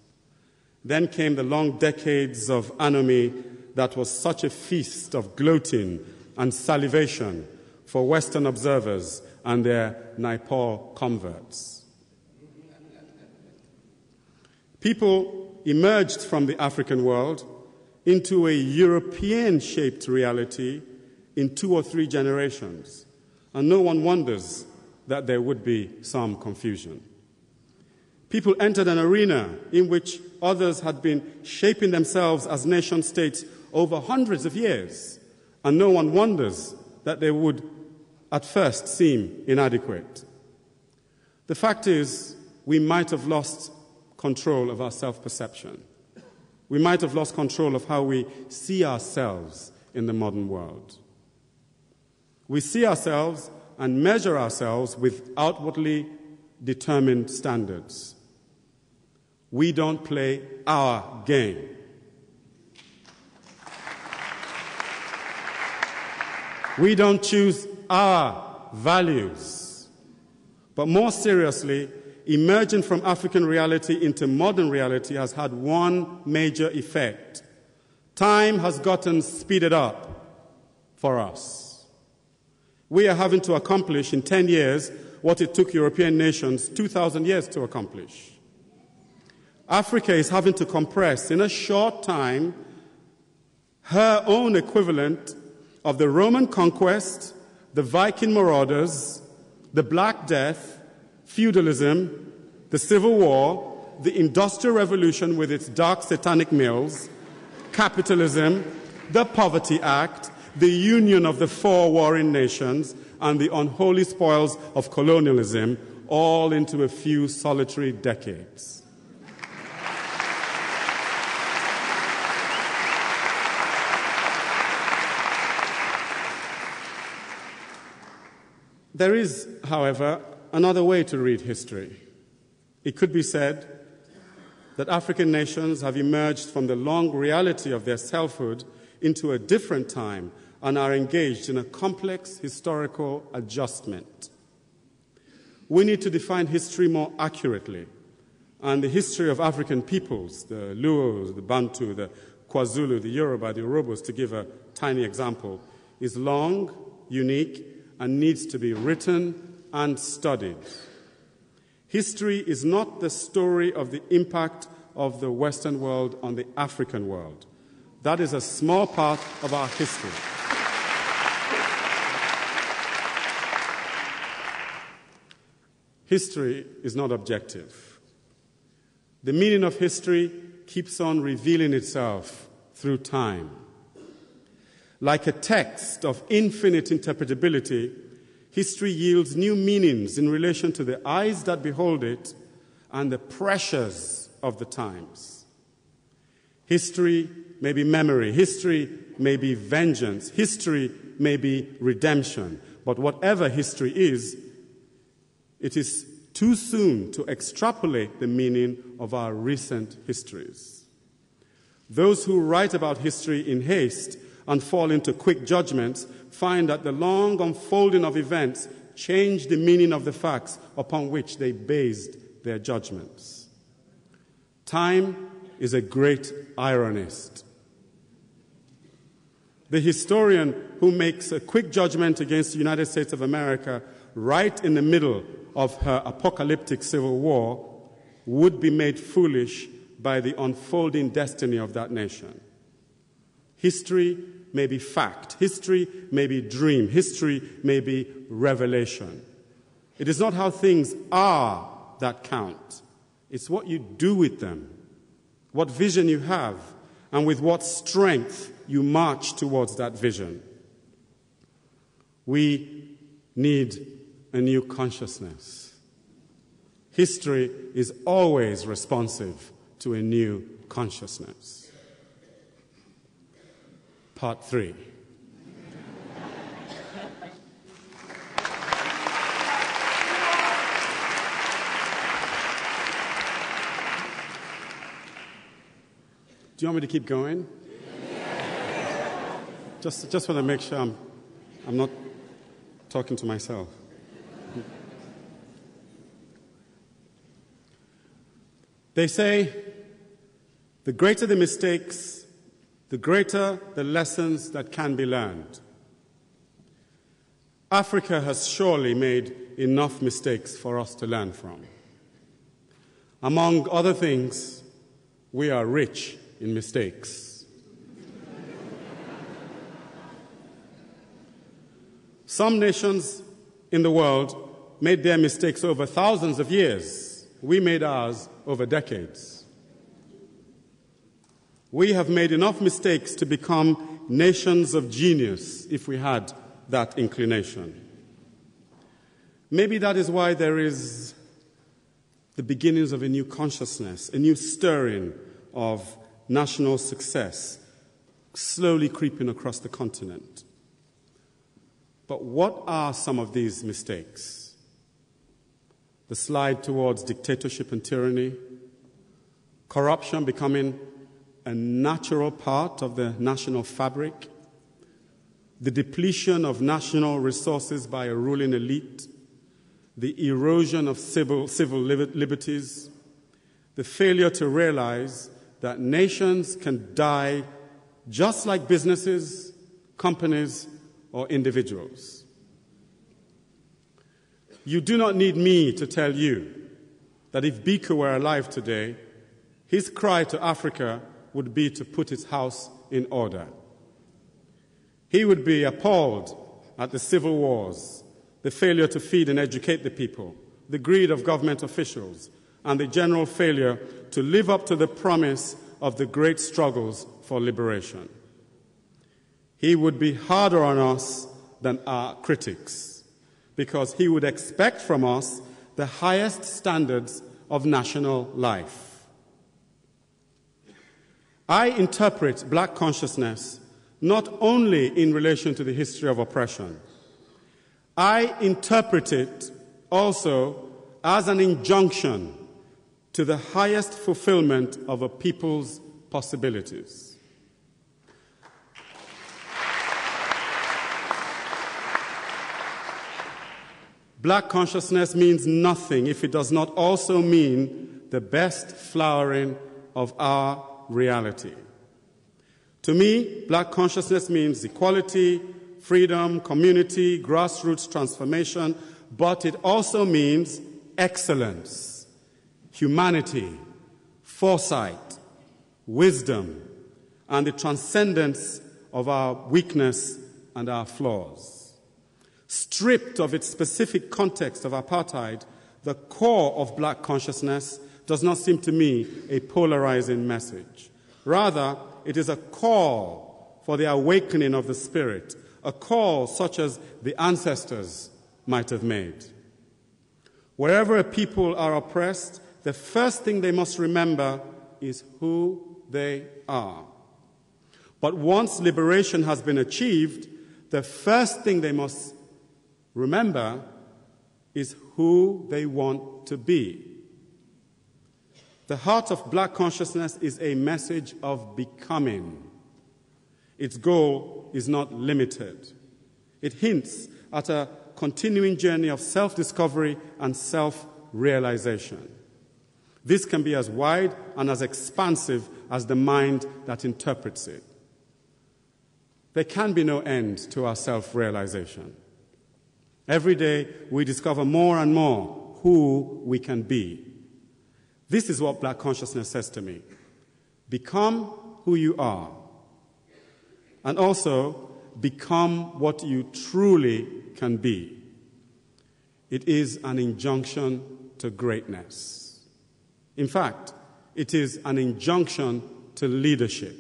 Then came the long decades of anomie that was such a feast of gloating and salivation for Western observers and their Naipaul converts. People emerged from the African world into a European-shaped reality in 2 or 3 generations, and no one wonders that there would be some confusion. People entered an arena in which others had been shaping themselves as nation-states over hundreds of years, and no one wonders that they would at first seem inadequate. The fact is, we might have lost control of our self-perception. We might have lost control of how we see ourselves in the modern world. We see ourselves and measure ourselves with outwardly determined standards. We don't play our game. We don't choose our values. But more seriously, emerging from African reality into modern reality has had one major effect. Time has gotten speeded up for us. We are having to accomplish in 10 years what it took European nations 2,000 years to accomplish. Africa is having to compress in a short time her own equivalent of the Roman conquest, the Viking marauders, the Black Death, feudalism, the Civil War, the Industrial Revolution with its dark satanic mills, capitalism, the Poverty Act, the union of the 4 warring nations, and the unholy spoils of colonialism, all into a few solitary decades. There is, however, another way to read history. It could be said that African nations have emerged from the long reality of their selfhood into a different time and are engaged in a complex historical adjustment. We need to define history more accurately, and the history of African peoples, the Luos, the Bantu, the KwaZulu, the Yoruba, the Urhobos, to give a tiny example, is long, unique, and needs to be written and studied. History is not the story of the impact of the Western world on the African world. That is a small part of our history. History is not objective. The meaning of history keeps on revealing itself through time. Like a text of infinite interpretability, history yields new meanings in relation to the eyes that behold it and the pressures of the times. History may be memory, history may be vengeance, history may be redemption, but whatever history is, it is too soon to extrapolate the meaning of our recent histories. Those who write about history in haste and fall into quick judgments find that the long unfolding of events change the meaning of the facts upon which they based their judgments. Time is a great ironist. The historian who makes a quick judgment against the United States of America right in the middle of her apocalyptic civil war would be made foolish by the unfolding destiny of that nation. History may be fact. History may be dream. History may be revelation. It is not how things are that count. It's what you do with them, what vision you have, and with what strength you march towards that vision. We need a new consciousness. History is always responsive to a new consciousness. Part 3. Do you want me to keep going? Just want to make sure I'm not talking to myself. They say the greater the mistakes, the greater the lessons that can be learned. Africa has surely made enough mistakes for us to learn from. Among other things, we are rich in mistakes. Some nations in the world made their mistakes over thousands of years. We made ours over decades. We have made enough mistakes to become nations of genius if we had that inclination. Maybe that is why there is the beginnings of a new consciousness, a new stirring of national success slowly creeping across the continent. But what are some of these mistakes? The slide towards dictatorship and tyranny, corruption becoming a natural part of the national fabric, the depletion of national resources by a ruling elite, the erosion of civil liberties, the failure to realize that nations can die just like businesses, companies, or individuals. You do not need me to tell you that if Biko were alive today, his cry to Africa would be to put its house in order. He would be appalled at the civil wars, the failure to feed and educate the people, the greed of government officials, and the general failure to live up to the promise of the great struggles for liberation. He would be harder on us than our critics, because he would expect from us the highest standards of national life. I interpret black consciousness not only in relation to the history of oppression. I interpret it also as an injunction to the highest fulfillment of a people's possibilities. Black consciousness means nothing if it does not also mean the best flowering of our reality. To me, black consciousness means equality, freedom, community, grassroots transformation, but it also means excellence, humanity, foresight, wisdom, and the transcendence of our weakness and our flaws. Stripped of its specific context of apartheid, the core of black consciousness does not seem to me a polarizing message. Rather, it is a call for the awakening of the spirit, a call such as the ancestors might have made. Wherever a people are oppressed, the first thing they must remember is who they are. But once liberation has been achieved, the first thing they must remember is who they want to be. The heart of black consciousness is a message of becoming. Its goal is not limited. It hints at a continuing journey of self-discovery and self-realization. This can be as wide and as expansive as the mind that interprets it. There can be no end to our self-realization. Every day we discover more and more who we can be. This is what black consciousness says to me. Become who you are. And also, become what you truly can be. It is an injunction to greatness. In fact, it is an injunction to leadership.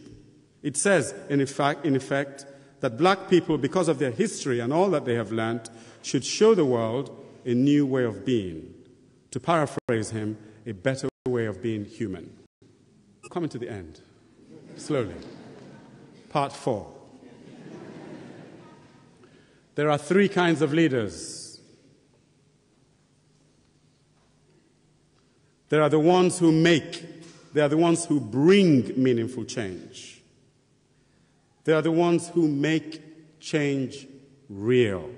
It says, in effect, that black people, because of their history and all that they have learned, should show the world a new way of being. To paraphrase him, a better way of being human. Coming to the end, slowly. Part 4. There are 3 kinds of leaders. There are the ones who they are the ones who bring meaningful change. They are the ones who make change real.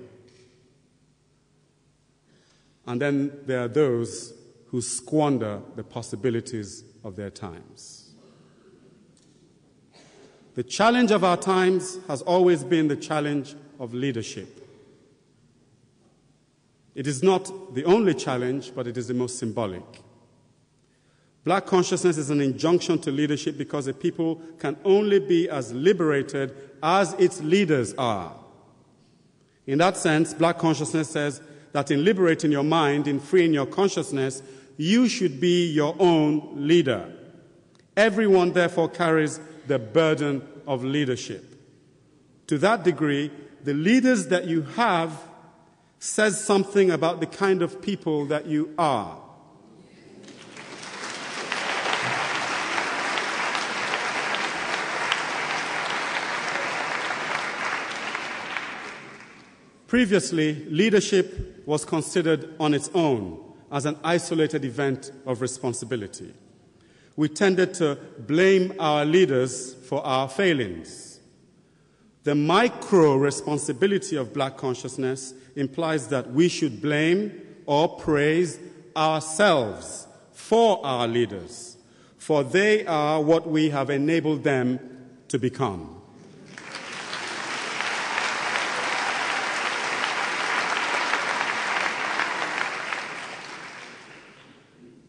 And then there are those who squander the possibilities of their times. The challenge of our times has always been the challenge of leadership. It is not the only challenge, but it is the most symbolic. Black consciousness is an injunction to leadership because a people can only be as liberated as its leaders are. In that sense, black consciousness says that in liberating your mind, in freeing your consciousness, you should be your own leader. Everyone, therefore, carries the burden of leadership. To that degree, the leaders that you have says something about the kind of people that you are. Previously, leadership was considered on its own as an isolated event of responsibility. We tended to blame our leaders for our failings. The micro-responsibility of black consciousness implies that we should blame or praise ourselves for our leaders, for they are what we have enabled them to become.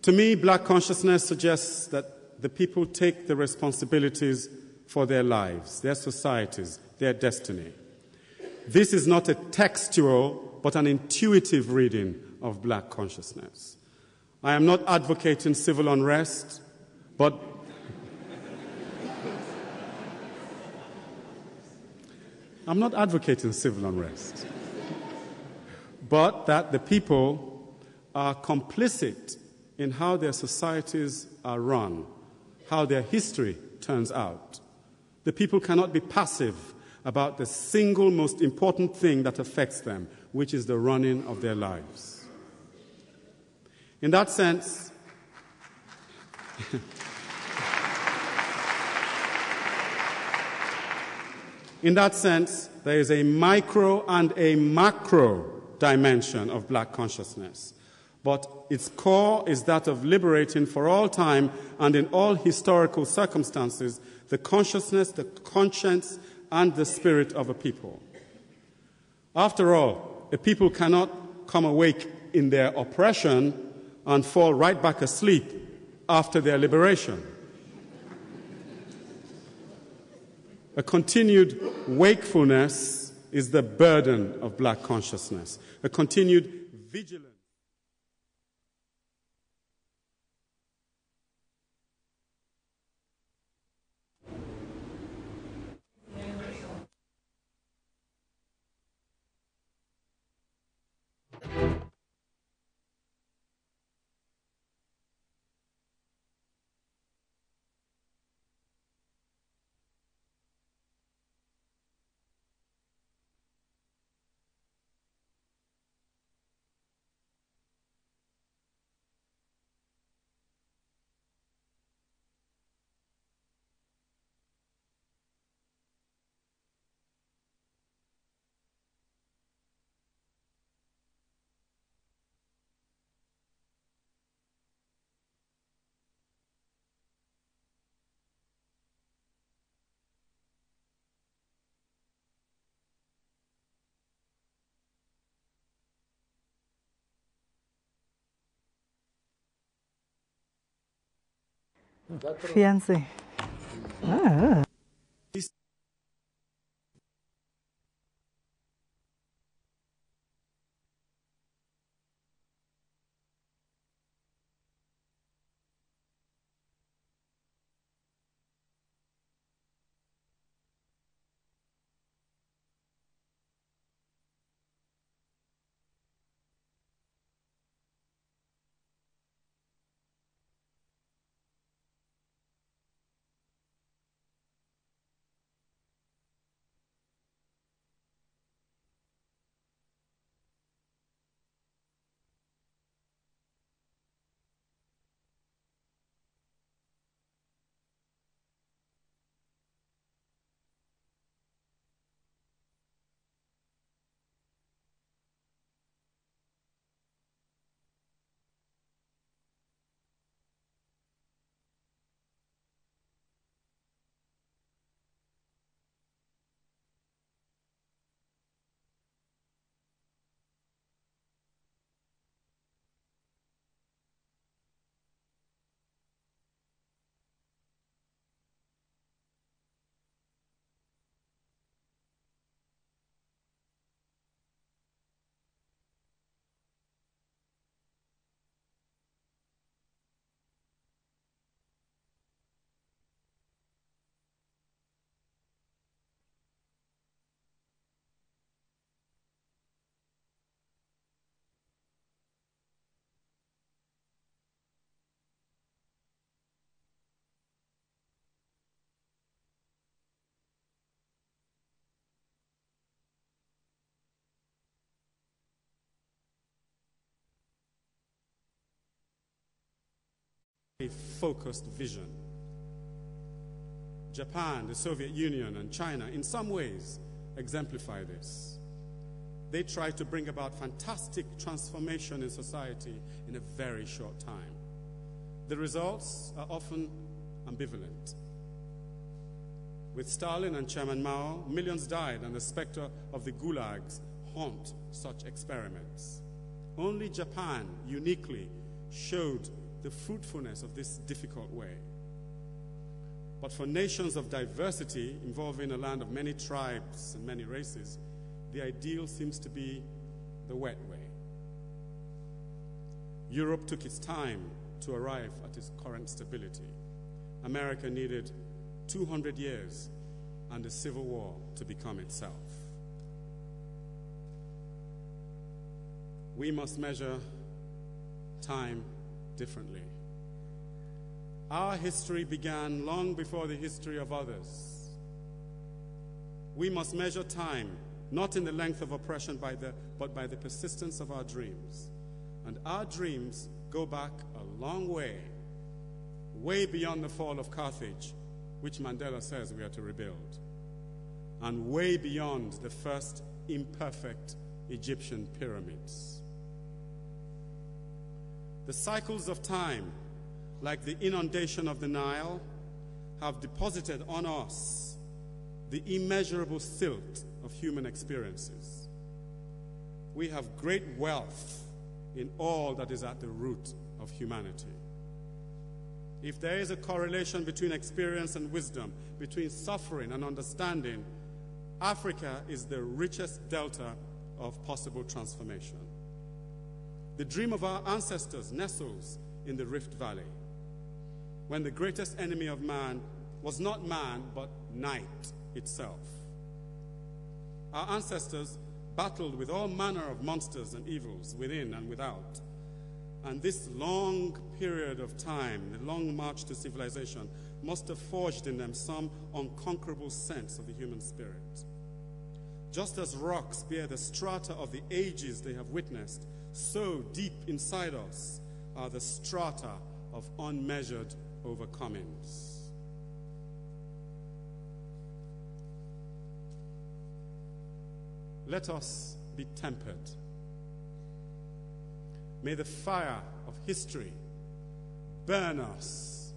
To me, black consciousness suggests that the people take the responsibilities for their lives, their societies, their destiny. This is not a textual, but an intuitive reading of black consciousness. I am not advocating civil unrest, but I'm not advocating civil unrest, but that the people are complicit in how their societies are run, how their history turns out. The people cannot be passive about the single most important thing that affects them, which is the running of their lives. In that sense, there is a micro and a macro dimension of black consciousness. But its core is that of liberating for all time and in all historical circumstances the consciousness, the conscience, and the spirit of a people. After all, a people cannot come awake in their oppression and fall right back asleep after their liberation. A continued wakefulness is the burden of black consciousness, a continued vigilance. Fiancé. Ah. a focused vision. Japan, the Soviet Union, and China, in some ways, exemplify this. They try to bring about fantastic transformation in society in a very short time. The results are often ambivalent. With Stalin and Chairman Mao, millions died, and the specter of the gulags haunt such experiments. Only Japan uniquely showed the fruitfulness of this difficult way. But for nations of diversity involving a land of many tribes and many races, the ideal seems to be the wet way. Europe took its time to arrive at its current stability. America needed 200 years and a civil war to become itself. We must measure time differently. Our history began long before the history of others. We must measure time not in the length of oppression but by the persistence of our dreams. And our dreams go back a long way, way beyond the fall of Carthage, which Mandela says we are to rebuild, and way beyond the first imperfect Egyptian pyramids. The cycles of time, like the inundation of the Nile, have deposited on us the immeasurable silt of human experiences. We have great wealth in all that is at the root of humanity. If there is a correlation between experience and wisdom, between suffering and understanding, Africa is the richest delta of possible transformation. The dream of our ancestors nestles in the Rift Valley, when the greatest enemy of man was not man, but night itself. Our ancestors battled with all manner of monsters and evils within and without. And this long period of time, the long march to civilization, must have forged in them some unconquerable sense of the human spirit. Just as rocks bear the strata of the ages they have witnessed, so deep inside us are the strata of unmeasured overcomings. Let us be tempered. May the fire of history burn us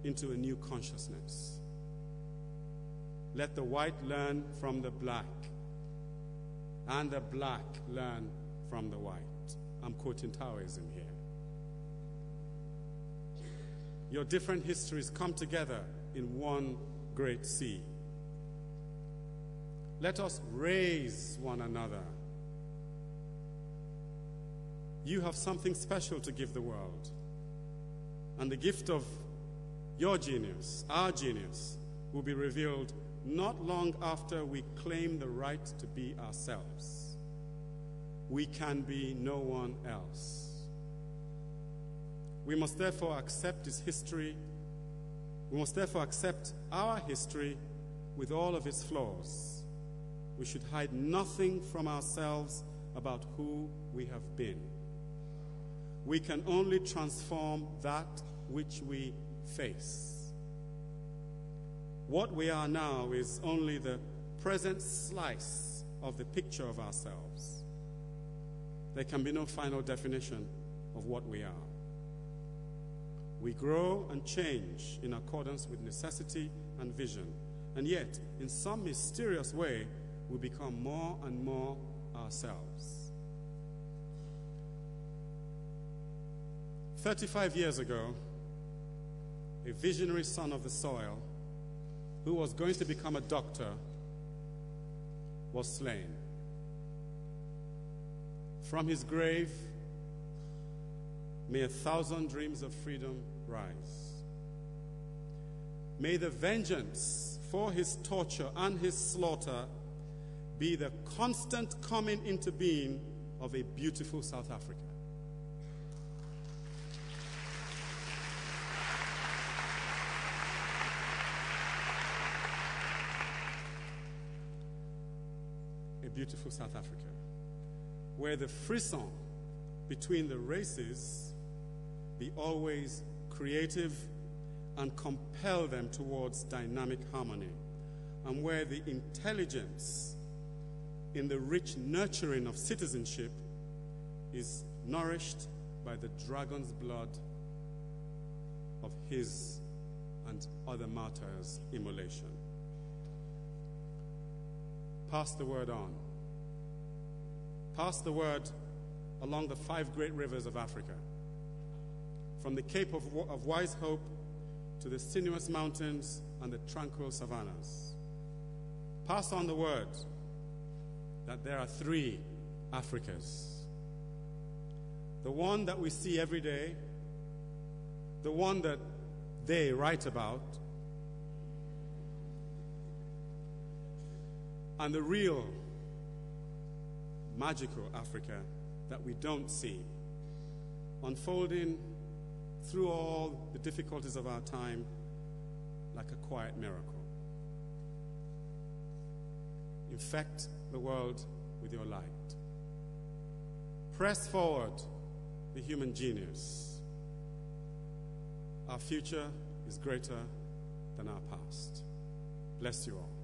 into a new consciousness. Let the white learn from the black, and the black learn from the white. I'm quoting Taoism here. Your different histories come together in one great sea. Let us raise one another. You have something special to give the world. And the gift of your genius, our genius, will be revealed not long after we claim the right to be ourselves. We can be no one else. We must therefore accept his history. We must therefore accept our history with all of its flaws. We should hide nothing from ourselves about who we have been. We can only transform that which we face. What we are now is only the present slice of the picture of ourselves. There can be no final definition of what we are. We grow and change in accordance with necessity and vision, and yet, in some mysterious way, we become more and more ourselves. 35 years ago, a visionary son of the soil who was going to become a doctor was slain. From his grave, may 1,000 dreams of freedom rise. May the vengeance for his torture and his slaughter be the constant coming into being of a beautiful South Africa. A beautiful South Africa, where the frisson between the races be always creative and compel them towards dynamic harmony, and where the intelligence in the rich nurturing of citizenship is nourished by the dragon's blood of his and other martyrs' immolation. Pass the word on. Pass the word along the 5 great rivers of Africa, from the Cape of Wise Hope to the sinuous mountains and the tranquil savannas. Pass on the word that there are 3 Africas. The one that we see every day, the one that they write about, and the real magical Africa that we don't see, unfolding through all the difficulties of our time like a quiet miracle. Infect the world with your light. Press forward the human genius. Our future is greater than our past. Bless you all.